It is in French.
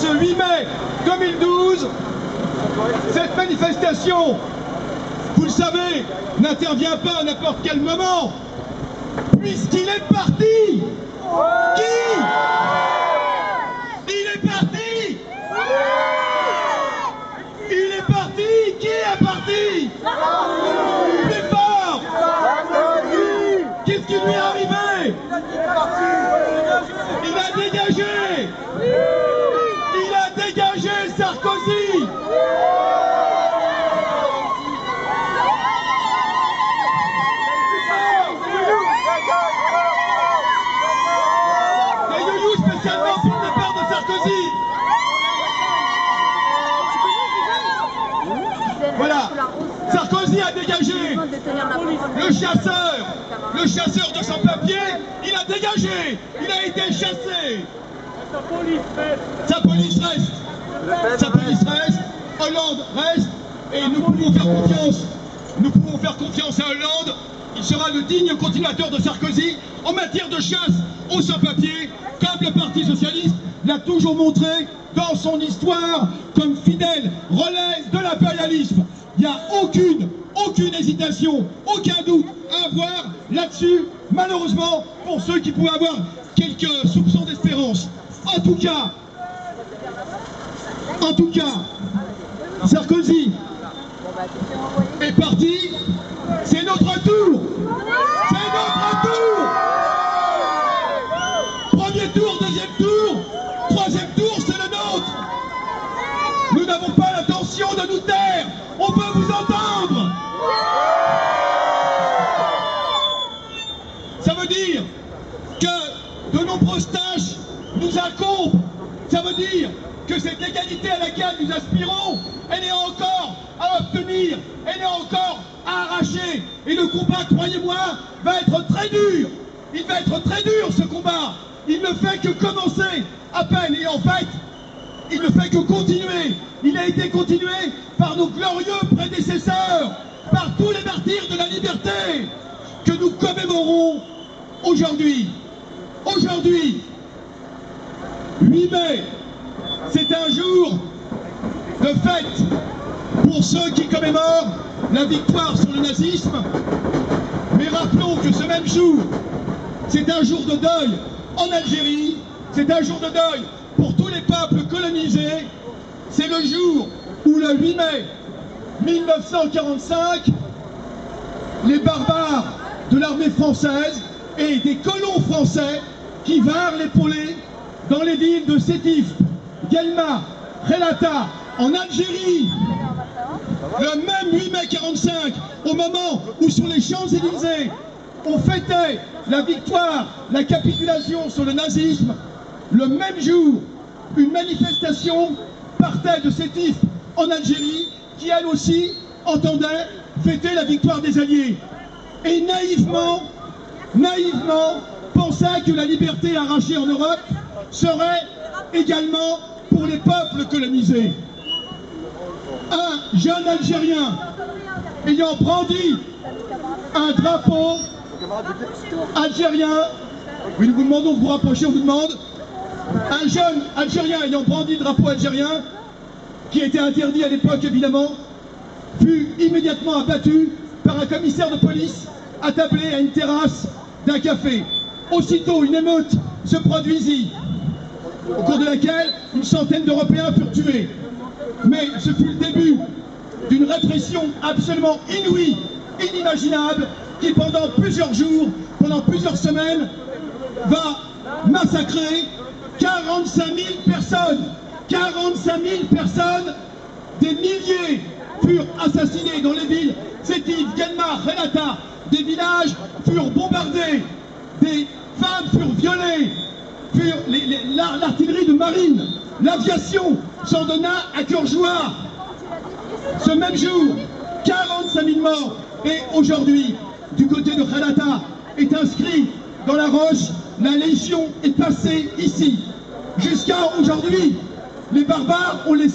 ce 8 mai 2012, cette manifestation, vous le savez, n'intervient pas à n'importe quel moment, puisqu'il est parti. Qui? Il est parti. Il est parti. Qui est parti? Plus fort. Qu'est-ce qui lui est arrivé? Il a dégagé. Il a dégagé Sarkozy. Des youyous spécialement pour le départ de Sarkozy. Voilà, Sarkozy a dégagé. Le chasseur de sans-papiers, il a dégagé. Il a été chassé. Sa police reste. Sa police reste. Hollande reste. Et nous pouvons faire confiance. Nous pouvons faire confiance à Hollande. Il sera le digne continuateur de Sarkozy en matière de chasse aux sans-papiers, comme le Parti socialiste l'a toujours montré dans son histoire comme fidèle relais de l'impérialisme. Il n'y a aucune hésitation, aucun doute à avoir là-dessus, malheureusement, pour ceux qui pouvaient avoir quelques soupçons d'espérance. En tout cas, Sarkozy est parti, c'est notre tour. C'est notre tour. Premier tour, deuxième tour, troisième tour, c'est le nôtre. Nous n'avons pas l'intention de nous taire. On peut vous entendre. Ça veut dire que de nombreuses tâches nous incombent. Ça veut dire que cette égalité à laquelle nous aspirons, elle est encore à obtenir, elle est encore à arracher. Et le combat, croyez-moi, va être très dur. Il va être très dur, ce combat. Il ne fait que commencer à peine. Et en fait, il ne fait que continuer. Il a été continué par nos glorieux prédécesseurs, par tous les martyrs de la liberté que nous commémorons aujourd'hui. Aujourd'hui, 8 mai, c'est un jour de fête pour ceux qui commémorent la victoire sur le nazisme. Mais rappelons que ce même jour, c'est un jour de deuil en Algérie, c'est un jour de deuil pour tous les peuples colonisés. C'est le jour où le 8 mai 1945, les barbares de l'armée française et des colons français qui vinrent l'épauler dans les villes de Sétif, Guelma, Relata, en Algérie. Le même 8 mai 1945, au moment où sur les Champs-Élysées, on fêtait la victoire, la capitulation sur le nazisme, le même jour, une manifestation partait de Sétif en Algérie, qui elle aussi entendait fêter la victoire des Alliés. Et naïvement, pensait que la liberté arrachée en Europe serait également pour les peuples colonisés. Un jeune Algérien ayant brandi un drapeau algérien, oui, nous vous demandons de vous rapprocher, on vous demande, un jeune Algérien ayant brandi le drapeau algérien, qui était interdit à l'époque évidemment, fut immédiatement abattu par un commissaire de police attablé à une terrasse d'un café. Aussitôt, une émeute se produisit, au cours de laquelle une centaine d'Européens furent tués. Mais ce fut le début d'une répression absolument inouïe, inimaginable, qui pendant plusieurs jours, pendant plusieurs semaines, va massacrer 45 000 personnes. 45 000 personnes, des milliers furent assassinés dans les villes Sétif, Guelma, Relata. Des villages furent bombardés, des femmes furent violées, l'artillerie de marine, l'aviation s'en donna à cœur joie. Ce même jour, 45 000 morts. Et aujourd'hui, du côté de Relata, est inscrit dans la roche, la Légion est passée ici. Jusqu'à aujourd'hui, les barbares ont laissé